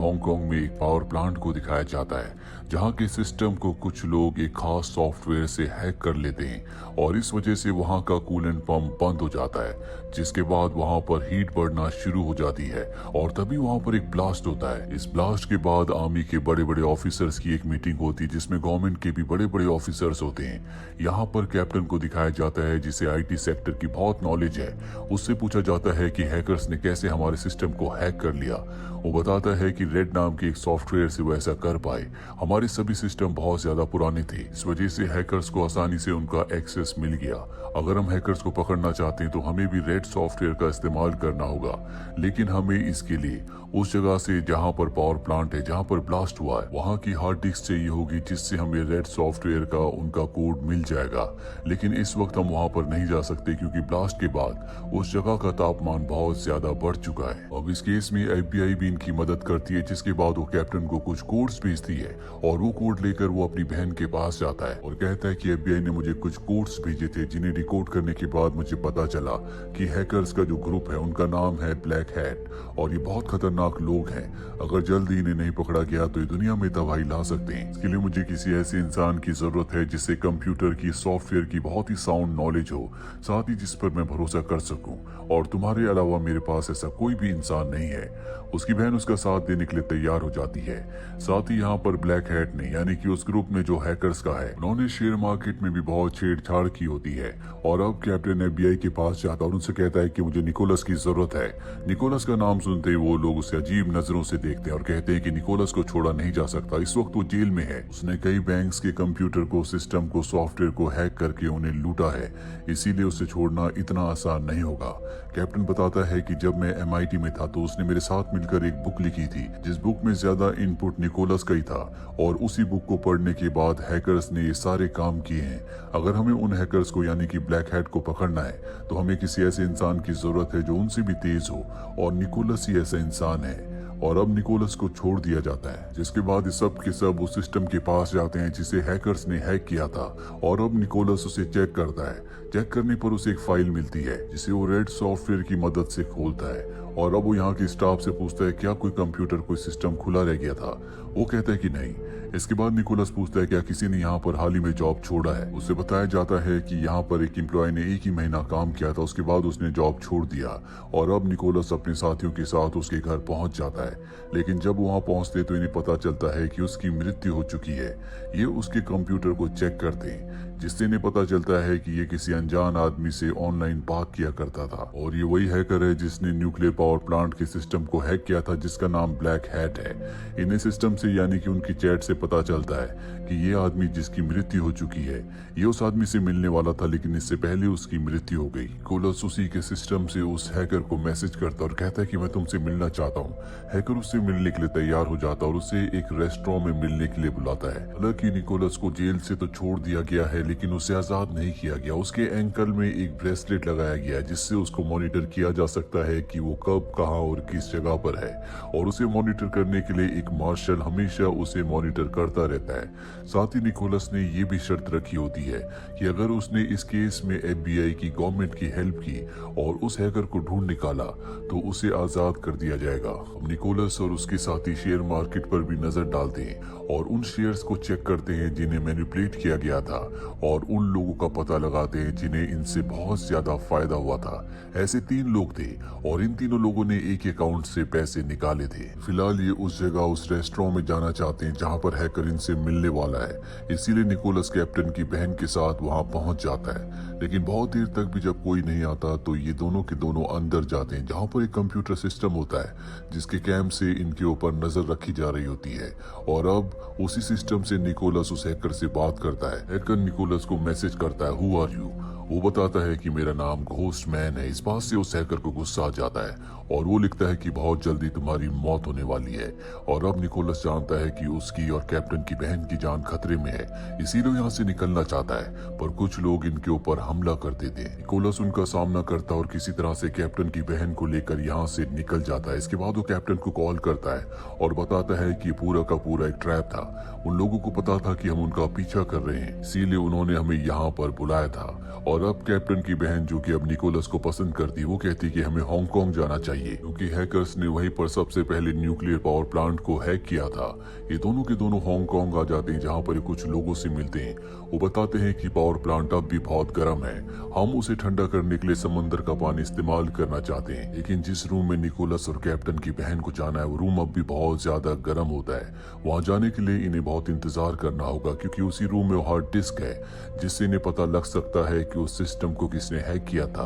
Hong Kong में एक power plant को दिखाया जाता है जहां के सिस्टम को कुछ लोग एक खास सॉफ्टवेयर से हैक कर लेते हैं और इस वजह से वहां का कूलेंट पंप बंद हो जाता है, जिसके बाद वहां पर हीट बढ़ना शुरू हो जाती है और तभी वहां पर एक ब्लास्ट होता है। इस ब्लास्ट के बाद आर्मी के बड़े बड़े ऑफिसर्स की एक मीटिंग होती है जिसमें गवर्नमेंट के भी बड़े बड़े ऑफिसर्स होते हैं। यहाँ पर कैप्टन को दिखाया जाता है जिसे आईटी सेक्टर की बहुत नॉलेज है। उससे पूछा जाता है कि हैकर्स ने कैसे हमारे सिस्टम को हैक कर लिया। वो बताता है कि रेड नाम के एक सॉफ्टवेयर से वो ऐसा कर पाए। हमारे सभी सिस्टम बहुत ज्यादा पुराने थे, इस वजह से हैकर्स को आसानी से उनका एक्सेस मिल गया। अगर हम हैकर्स को पकड़ना चाहते हैं तो हमें भी रेड सॉफ्टवेयर का इस्तेमाल करना होगा, लेकिन हमें इसके लिए उस जगह से जहां पर पावर प्लांट है, जहां पर ब्लास्ट हुआ है, वहां की हार्ड डिस्क चाहिए होगी जिससे हमें रेड सॉफ्टवेयर का उनका कोड मिल जाएगा। लेकिन इस वक्त हम वहां पर नहीं जा सकते क्योंकि ब्लास्ट के बाद उस जगह का तापमान बहुत ज्यादा बढ़ चुका है। अब इस केस में एफबीआई भी इनकी मदद करती है, जिसके बाद वो कैप्टन को कुछ कोड्स भेजती है और वो कोड लेकर वो अपनी बहन के पास जाता है और कहता है कि एफबीआई ने मुझे कुछ कोड्स भेजे थे जिन्हें डिकोड करने के बाद मुझे पता चला कि हैकर्स का जो ग्रुप है उनका नाम है ब्लैक हैट और ये बहुत खतरनाक लोग हैं। अगर जल्दी इन्हें नहीं पकड़ा गया तो ये दुनिया में तबाही ला सकते हैं। इसके लिए मुझे किसी ऐसे इंसान की जरूरत है जिससे कंप्यूटर की सॉफ्टवेयर की बहुत ही साउंड नॉलेज हो, साथ ही जिस पर मैं भरोसा कर सकूं, और तुम्हारे अलावा मेरे पास ऐसा कोई भी इंसान नहीं है। उसकी बहन उसका साथ देने के लिए तैयार हो जाती है। साथ ही यहाँ पर ब्लैक हैट ने यानी कि उस ग्रुप में जो हैकर्स का है, उन्होंने शेयर मार्केट में भी बहुत छेड़छाड़ की होती है और अब कैप्टन एफबीआई के पास जाता और उनसे कहता है कि मुझे निकोलस की जरूरत है। निकोलस का नाम सुनते ही वो लोग उसे अजीब नजरों से देखते हैं और कहते हैं कि निकोलस को छोड़ा नहीं जा सकता, इस वक्त वो जेल में है। उसने कई बैंक्स के कंप्यूटर को, सिस्टम को, सॉफ्टवेयर को हैक करके उन्हें लूटा है, इसीलिए उसे छोड़ना इतना आसान नहीं होगा। कैप्टन बताता है कि जब मैं एमआईटी में था तो उसने मेरे साथ मिलकर एक बुक लिखी थी जिस बुक में ज्यादा इनपुट निकोलस का ही था और उसी बुक को पढ़ने के बाद हैकर्स ने ये सारे काम किए हैं। अगर हमें उन हैकर्स को यानी कि ब्लैक हैट को पकड़ना है तो हमें किसी ऐसे इंसान की जरूरत है जो उनसे भी तेज हो और निकोलस ही ऐसा इंसान है। और अब निकोलस को छोड़ दिया जाता है, जिसके बाद ये सब के सब उस सिस्टम के पास जाते हैं जिसे हैकर्स ने हैक किया था और अब निकोलस उसे चेक करता है। चेक करने पर उसे एक फाइल मिलती है जिसे वो रेड सॉफ्टवेयर की मदद से खोलता है और अब वो यहाँ के स्टाफ से पूछता है क्या कोई कंप्यूटर, कोई सिस्टम खुला रह गया था। वो कहता है कि नहीं। इसके बाद निकोलस पूछता है क्या किसी ने यहाँ पर हाल ही में जॉब छोड़ा है। उसे बताया जाता है कि यहाँ पर एक एम्प्लॉय ने एक ही महीना काम किया था, उसके बाद उसने जॉब छोड़ दिया और अब निकोलस अपने साथियों के साथ उसके घर पहुंच जाता है। लेकिन जब वहां पहुंचते तो इन्हें पता चलता है कि उसकी मृत्यु हो चुकी है। ये उसके कंप्यूटर को चेक करते हैं जिससे इन्हें पता चलता है कि ये किसी अनजान आदमी से ऑनलाइन बात किया करता था और ये वही हैकर है जिसने न्यूक्लियर पावर प्लांट के सिस्टम को हैक किया था जिसका नाम ब्लैक हैट है। इन्हें सिस्टम से यानी कि उनकी चैट से पता चलता है कि ये आदमी जिसकी मृत्यु हो चुकी है ये उस आदमी से मिलने वाला था, लेकिन इससे पहले उसकी मृत्यु हो गई। निकोलस उसी के सिस्टम से उस हैकर को मैसेज करता और कहता है कि मैं तुमसे मिलना चाहता हूँ। हैकर उससे मिलने के लिए तैयार हो जाता और उसे एक रेस्टोरेंट में मिलने के लिए बुलाता है। हालांकि निकोलस को जेल से तो छोड़ दिया गया है लेकिन उसे आजाद नहीं किया गया। उसके एंकल में एक ब्रेसलेट लगाया गया है जिससे उसको मॉनिटर किया जा सकता है कि वो कब, कहाँ और किस जगह पर है और उसे मॉनिटर करने के लिए एक मार्शल हमेशा उसे मॉनिटर करता रहता है। साथ ही निकोलस ने ये भी शर्त रखी होती है कि अगर उसने इस केस में एफबीआई की, गवर्नमेंट की हेल्प की और उस हैकर को ढूंढ निकाला तो उसे आजाद कर दिया जाएगा। अब निकोलस और उसके साथी शेयर मार्केट पर भी नजर डालते हैं और उन शेयर्स को चेक करते हैं जिन्हें मैनिपुलेट किया गया था और उन लोगों का पता लगाते हैं जिन्हें इनसे बहुत ज्यादा फायदा हुआ था। ऐसे 3 लोग थे और इन तीनों लोगों ने एक अकाउंट से पैसे निकाले थे। फिलहाल ये उस जगह, उस रेस्टोरेंट में जाना चाहते हैं जहां पर हैकर इनसे मिलने वाला है, इसीलिए निकोलस कैप्टन की बहन के साथ वहां पहुंच जाता है। लेकिन बहुत देर तक भी जब कोई नहीं आता तो ये दोनों के दोनों अंदर जाते हैं जहां पर एक कंप्यूटर सिस्टम होता है जिसके कैम से इनके ऊपर नजर रखी जा रही होती है और अब उसी सिस्टम से निकोलस उस हैकर से बात करता है। हैकर निकोलस को मैसेज करता है, हु आर यू। वो बताता है कि मेरा नाम घोस्ट मैन है। इस बात से उस हैकर को गुस्सा आ जाता है और वो लिखता है कि बहुत जल्दी तुम्हारी मौत होने वाली है। और अब निकोलस जानता है कि उसकी और कैप्टन की बहन की जान खतरे में है, इसीलिए यहाँ से निकलना चाहता है, पर कुछ लोग इनके ऊपर हमला कर देते हैं। निकोलस उनका सामना करता और किसी तरह से कैप्टन की बहन को लेकर यहाँ से निकल जाता है। इसके बाद वो कैप्टन को कॉल करता है और बताता है कि पूरा का पूरा एक ट्रैप था। उन लोगों को पता था कि हम उनका पीछा कर रहे हैं, इसीलिए उन्होंने हमें यहाँ पर बुलाया था और और अब कैप्टन की बहन जो कि अब निकोलस को पसंद करती, वो कहती कि हमें हांगकांग जाना चाहिए क्योंकि हैकर्स ने वहीं पर सबसे पहले न्यूक्लियर पावर प्लांट को हैक किया था। ये दोनों के दोनों हांगकांग आ जाते हैं जहाँ पर ये कुछ लोगों से मिलते हैं। वो बताते हैं कि पावर प्लांट अब भी बहुत गर्म है, हम उसे ठंडा करने के लिए समंदर का पानी इस्तेमाल करना चाहते हैं। लेकिन जिस रूम में निकोलस और कैप्टन की बहन को जाना है वो रूम अब भी बहुत ज्यादा गर्म होता है। वहाँ जाने के लिए इन्हें बहुत इंतजार करना होगा क्योंकि उसी रूम में हार्ड डिस्क है जिससे इन्हें पता लग सकता है कि उस सिस्टम को किसने हैक किया था।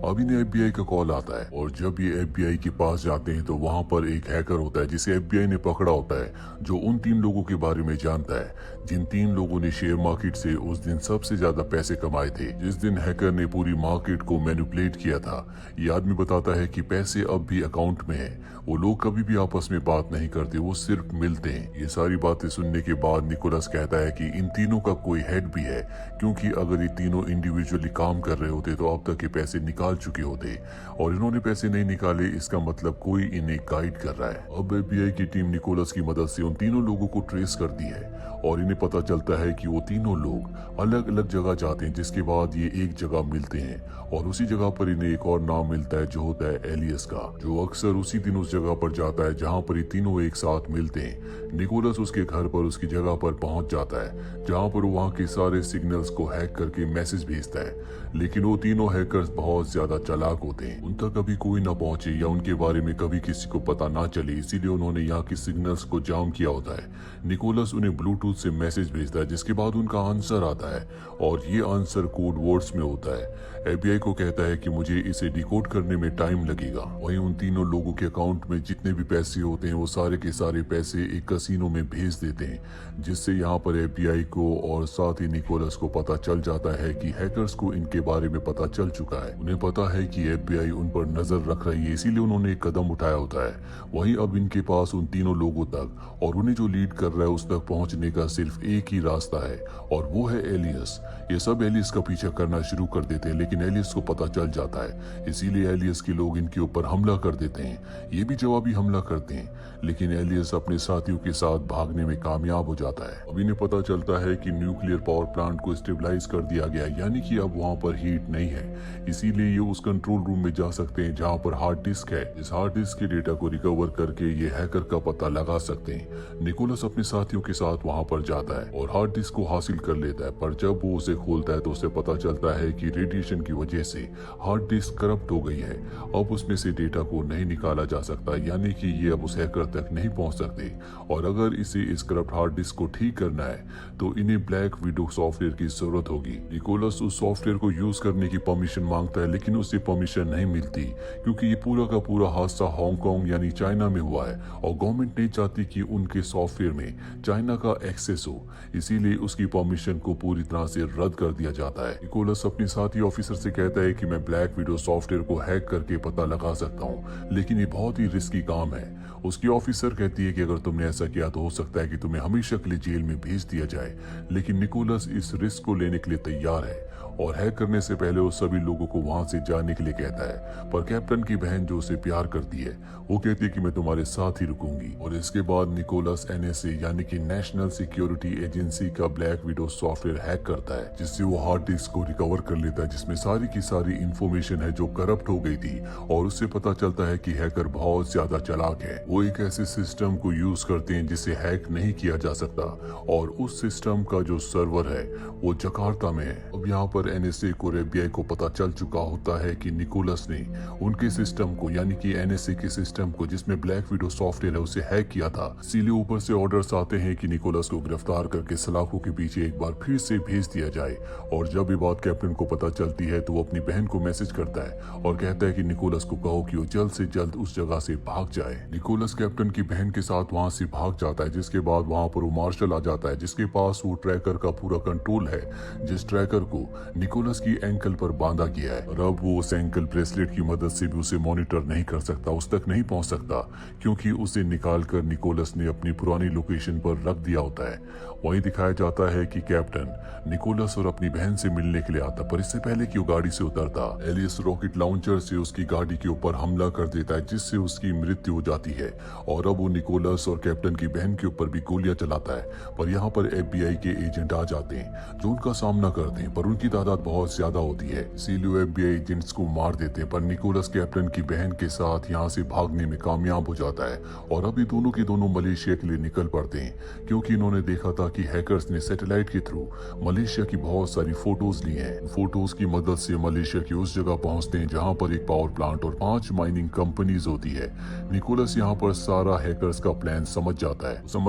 अब इन्हें FBI का कॉल आता है और जब ये FBI के पास जाते हैं तो वहाँ पर एक हैकर होता है जिसे FBI ने पकड़ा होता है, जो उन 3 लोगों के बारे में जानता है जिन 3 लोगों ने शेयर मार्केट से उस दिन सबसे ज्यादा पैसे कमाए थे, जिस दिन हैकर ने पूरी मार्केट को मैनिपुलेट किया था। ये आदमी बताता है कि पैसे अब भी अकाउंट में है, वो लोग कभी भी आपस में बात नहीं करते, वो सिर्फ मिलते हैं। ये सारी बातें सुनने के बाद निकोलस कहता है कि इन तीनों का कोई हेड भी है क्योंकि अगर ये तीनों इंडिविजुअली काम कर रहे होते तो अब तक ये पैसे निकाल चुके होते और इन्होंने पैसे नहीं निकाले, इसका मतलब कोई इन्हें गाइड कर रहा है। अब FBI की टीम निकोलस की मदद से उन तीनों लोगों को ट्रेस करती है और इन्हें पता चलता है कि वो तीनों लोग अलग अलग जगह जाते हैं, जिसके बाद ये एक जगह मिलते हैं और उसी जगह पर इन्हें एक और नाम मिलता है जो होता है एलियस का, जो अक्सर उसी दिन उस जगह पर जाता है जहाँ पर ये तीनों एक साथ मिलते हैं। निकोलस उसके घर पर उसकी जगह पर पहुंच जाता है जहाँ पर वहाँ के सारे सिग्नल्स को हैक करके मैसेज भेजता है, लेकिन वो तीनों हैकर्स बहुत ज्यादा चालाक होते हैं, उन तक कभी कोई ना पहुंचे या उनके बारे में कभी किसी को पता ना चले, इसीलिए उन्होंने यहाँ के सिग्नल्स को जाम किया होता है। निकोलस उन्हें ब्लूटूथ से मैसेज भेजता है जिसके बाद उनका आंसर आता है और ये आंसर कोड वर्ड्स में होता है। FBI को कहता है कि मुझे इसे डिकोड करने में टाइम लगेगा। वहीं उन तीनों लोगों के अकाउंट में जितने भी पैसे होते हैं वो सारे के सारे पैसे एक कसिनो में भेज देते हैं, जिससे यहाँ पर FBI को और साथ ही निकोलस को पता चल जाता है कि हैकर्स को इनके बारे में पता चल चुका है। उन्हें पता है कि FBI उन पर नजर रख रही है, इसीलिए उन्होंने एक कदम उठाया होता है। वहीं अब इनके पास उन तीनों लोगों तक और उन्हें जो लीड कर रहा है उस तक पहुंचने का सिर्फ एक ही रास्ता है और वो है एलियस। ये सब एलियस का पीछा करना शुरू कर देते हैं, लेकिन एलियस को पता चल जाता है, इसीलिए एलियस के लोग इनके ऊपर हमला कर देते हैं। ये भी जवाबी हमला करते हैं, लेकिन एलियस अपने साथियों के साथ भागने में कामयाब हो जाता है। अब इन्हें पता चलता है कि न्यूक्लियर पावर प्लांट को स्टेबलाइज कर दिया गया, यानी कि अब वहाँ पर हीट नहीं है, इसीलिए ये उस कंट्रोल रूम में जा सकते हैं जहाँ पर हार्ड डिस्क है। इस हार्ड डिस्क के डेटा को रिकवर करके ये हैकर का पता लगा सकते हैं। निकोलस अपने साथियों के साथ वहाँ पर जाता है और हार्ड डिस्क को हासिल कर लेता है, पर जब वो उसे खोलता है तो उसे पता चलता है कि रेडिएशन की वजह से हार्ड डिस्क करप्ट हो गई है। अब उसमें से डेटा को नहीं निकाला जा सकता, यानी कि ये अब उस हैकर तक नहीं पहुंच सकते और अगर इसे इस करप्ट हार्ड डिस्क को ठीक करना है तो इन्हें ब्लैक विडो सॉफ्टवेयर की जरूरत होगी। निकोलस उस सॉफ्टवेयर को यूज करने की परमिशन मांगता है, लेकिन उसे परमिशन नहीं मिलती क्योंकि ये पूरा का पूरा हादसा हांगकांग यानी चाइना में हुआ है और गवर्नमेंट नहीं चाहती कि उनके सॉफ्टवेयर में चाइना का एक्सेस हो, इसीलिए उसकी परमिशन को पूरी तरह से रद्द कर दिया जाता है। निकोलस अपने साथी ऑफिसर से कहता है कि मैं ब्लैक विडो सॉफ्टवेयर को हैक करके पता लगा सकता हूँ, लेकिन ये बहुत ही रिस्की काम है। उसकी ऑफिसर कहती है कि अगर तुमने ऐसा किया तो हो सकता है कि तुम्हें हमेशा के लिए जेल में भेज दिया जाए, लेकिन निकोलस इस रिस्क को लेने के लिए तैयार है और हैक करने से पहले वो सभी लोगों को वहां से जाने के लिए कहता है। पर कैप्टन की बहन जो उसे प्यार करती है वो कहती है कि मैं तुम्हारे साथ ही रुकूंगी और इसके बाद निकोलस NSA यानी कि नेशनल सिक्योरिटी एजेंसी का ब्लैक विडो सॉफ्टवेयर हैक करता है, जिससे वो हार्ड डिस्क को रिकवर कर लेता है जिसमें सारी की सारी इंफॉर्मेशन है जो करप्ट हो गई थी और उससे पता चलता है कि हैकर बहुत ज्यादा चालाक है। वो एक ऐसे सिस्टम को यूज करते हैं जिसे हैक नहीं किया जा सकता और उस सिस्टम का जो सर्वर है वो जकार्ता में है। अब यहाँ पर NSA को FBI को पता चल चुका होता है कि निकोलस ने उनके सिस्टम को यानी कि NSA के सिस्टम को जिसमें ब्लैक विडो सॉफ्टवेयर है उसे हैक किया था। इसीलिए ऊपर से ऑर्डर्स आते हैं कि निकोलस को गिरफ्तार करके सलाखों के पीछे एक बार फिर से भेज दिया जाए और जब ये बात कैप्टन को पता चलती है तो वो अपनी बहन को मैसेज करता है और कहता है कि निकोलस को कहो कि वो जल्द से जल्द उस जगह से भाग जाए। निकोलस कैप्टन की बहन के साथ वहां से भाग जाता है, जिसके बाद वहां पर वो मार्शल आ जाता है जिसके पास वो ट्रैकर का पूरा कंट्रोल है, जिस ट्रैकर को निकोलस की एंकल पर बांधा गया है और अब वो उस एंकल ब्रेसलेट की मदद से भी उसे मॉनिटर नहीं कर सकता, उस तक नहीं पहुंच सकता क्योंकि उसे निकालकर निकोलस ने अपनी पुरानी लोकेशन पर रख दिया होता है। वहीं दिखाया जाता है कि कैप्टन निकोलस और अपनी बहन से मिलने के लिए आता, पर इससे पहले कि वो गाड़ी से उतरता एलियस रॉकेट लॉन्चर से उसकी गाड़ी के ऊपर हमला कर देता है जिससे उसकी मृत्यु हो जाती है और अब वो निकोलस और कैप्टन की बहन के ऊपर भी गोलियां चलाता है। पर यहाँ पर FBI के एजेंट आ जाते हैं जो उनका सामना करते हैं, पर उनकी तादाद तादाद बहुत ज्यादा होती है, इसीलिए FBI एजेंट्स को मार देते हैं। पर निकोलस कैप्टन की बहन के साथ यहाँ से भागने में कामयाब हो जाता है और अभी दोनों के दोनों मलेशिया के लिए निकल पड़ते हैं, क्योंकि इन्होंने देखा था कि हैकर्स ने सैटेलाइट के थ्रू मलेशिया की बहुत सारी फोटोज ली हैं। फोटोज की मदद से मलेशिया की उस जगह पहुंचते हैं जहां पर एक पावर प्लांट और 5 माइनिंग कंपनीज होती है। निकोलस यहां पर सारा हैकर्स का प्लान समझ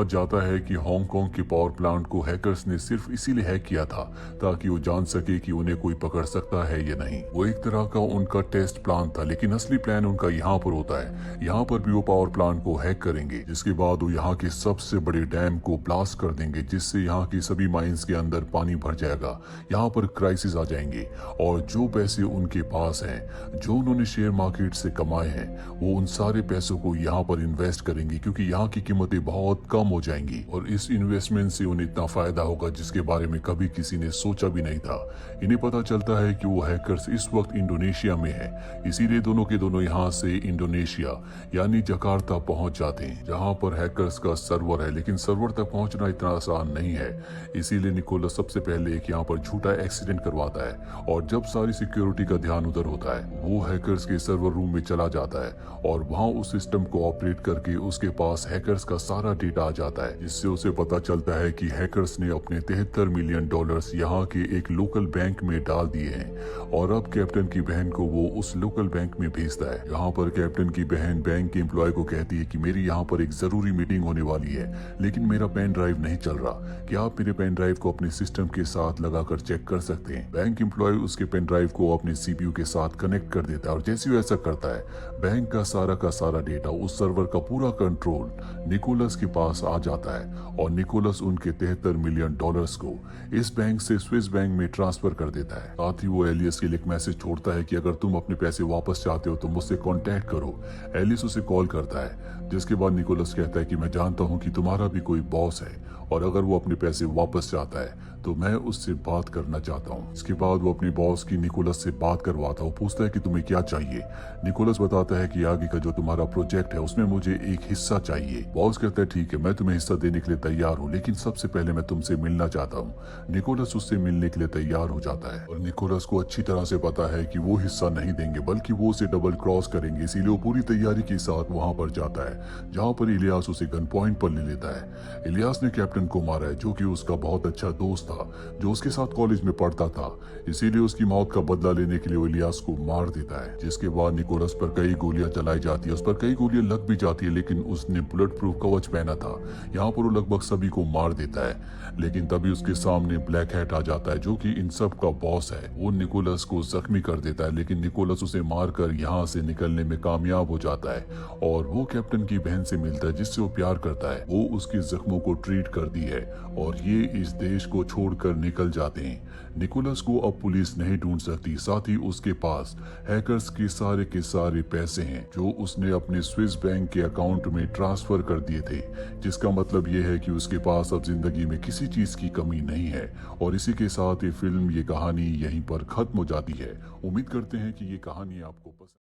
जाता है कि हांगकांग के पावर प्लांट को हैकर्स ने सिर्फ इसीलिए हैक किया था ताकि वो जान सके कि उन्हें कोई पकड़ सकता है या नहीं। वो एक तरह का उनका टेस्ट प्लान था, लेकिन असली प्लान उनका यहाँ पर होता है। यहाँ पर भी वो पावर प्लांट को हैक करेंगे, जिसके बाद वो यहाँ के सबसे बड़े डैम को ब्लास्ट कर देंगे, जिससे यहाँ की सभी माइंस के अंदर पानी भर जाएगा। यहाँ पर क्राइसिस आ जाएंगे और जो पैसे उनके पास हैं, जो उन्होंने शेयर मार्केट से कमाए हैं, वो उन सारे पैसों को यहाँ पर इन्वेस्ट करेंगे, क्योंकि यहाँ की कीमतें बहुत कम हो जाएंगी और इस इन्वेस्टमेंट से उन्हें इतना फायदा होगा जिसके बारे में कभी किसी ने सोचा भी नहीं था। इन्हें पता चलता है कि वो हैकर्स इस वक्त इंडोनेशिया में है, इसीलिए दोनों के दोनों यहाँ से इंडोनेशिया यानी जकार्ता पहुंच जाते हैं, जहाँ पर हैकर्स का सर्वर है। लेकिन सर्वर तक पहुंचना इतना आसान नहीं है, इसीलिए निकोलस सबसे पहले एक यहाँ पर झूठा एक्सीडेंट करवाता है और जब सारी सिक्योरिटी का ध्यान उधर होता है, वो हैकर्स के सर्वर रूम में चला जाता है और वहाँ उस सिस्टम को ऑपरेट करके उसके पास हैकर्स का सारा डेटा आ जाता है, जिससे उसे पता चलता है कि हैकर्स ने अपने $73 मिलियन यहाँ के एक लोकल बैंक में डाल दिए हैं और अब कैप्टन की बहन को वो उस लोकल बैंक में भेजता है। यहाँ पर कैप्टन की बहन बैंक के एम्प्लॉय को कहती है कि मेरी यहाँ पर एक जरूरी मीटिंग होने वाली है, लेकिन मेरा पेन ड्राइव नहीं चल रहा, क्या आप मेरे पेन ड्राइव को अपने सिस्टम के साथ लगाकर चेक कर सकते हैं। बैंक एम्प्लॉय उसके पेन ड्राइव को अपने CPU के साथ कनेक्ट कर देता है और जैसे वो ऐसा करता है, बैंक का सारा डेटा, उस सर्वर का पूरा कंट्रोल निकोलस के पास आ जाता है और निकोलस उनके $73 मिलियन को इस बैंक से स्विस बैंक में ट्रांसफर कर देता है। साथ ही वो एलियस के लिए एक मैसेज छोड़ता है कि अगर तुम अपने पैसे वापस चाहते हो तो मुझसे कांटेक्ट करो। एलियस उसे कॉल करता है, जिसके बाद निकोलस कहता है कि मैं जानता हूं कि तुम्हारा भी कोई बॉस है और अगर वो अपने पैसे वापस चाहता है तो मैं उससे बात करना चाहता हूँ। इसके बाद वो अपने बॉस की निकोलस से बात करवाता है। वो पूछता है कि तुम्हें क्या चाहिए। निकोलस बताता है कि आगे का जो तुम्हारा प्रोजेक्ट है उसमें मुझे एक हिस्सा चाहिए। बॉस कहता है ठीक है, मैं तुम्हें हिस्सा देने के लिए तैयार हूँ, लेकिन सबसे पहले मैं तुमसे मिलना चाहता हूँ। निकोलस उससे मिलने के लिए तैयार हो जाता है और निकोलस को अच्छी तरह से पता है कि वो हिस्सा नहीं देंगे, बल्कि वो उसे डबल क्रॉस करेंगे, इसीलिए वो पूरी तैयारी के साथ वहां पर जाता है, जहाँ पर इलियास उसे गन पॉइंट पर ले लेता है। इलियास ने कैप्टन को मारा है, जो कि उसका बहुत अच्छा दोस्त था, जो उसके साथ कॉलेज में पढ़ता था, इसीलिए उसकी मौत का बदला लेने के लिए वो इलियास को मार देता है। जिसके बाद निकोलस पर कई गोलियां चलाई जाती है, उस पर कई गोलियां लग भी जाती है, लेकिन उसने बुलेट प्रूफ कवच पहना था। यहाँ पर वो लगभग सभी को मार देता है, लेकिन तभी उसके सामने ब्लैक हैट आ जाता है, जो कि इन सब का बॉस है। वो निकोलस को जख्मी कर देता है, लेकिन निकोलस उसे मारकर यहाँ से निकलने में कामयाब हो जाता है और वो कैप्टन की बहन से मिलता है, जिससे वो प्यार करता है। वो उसके जख्मों को ट्रीट कर दी है और ये इस देश को छोड़कर निकल जाते हैं। निकोलस को अब पुलिस नहीं ढूंढ सकती, साथ ही उसके पास हैकर्स के सारे पैसे हैं जो उसने अपने स्विस बैंक के अकाउंट में ट्रांसफर कर दिए थे, जिसका मतलब ये है कि उसके पास अब जिंदगी में किसी चीज की कमी नहीं है। और इसी के साथ ये फिल्म, ये कहानी यहीं पर खत्म हो जाती है। उम्मीद करते हैं कि ये कहानी आपको पसंद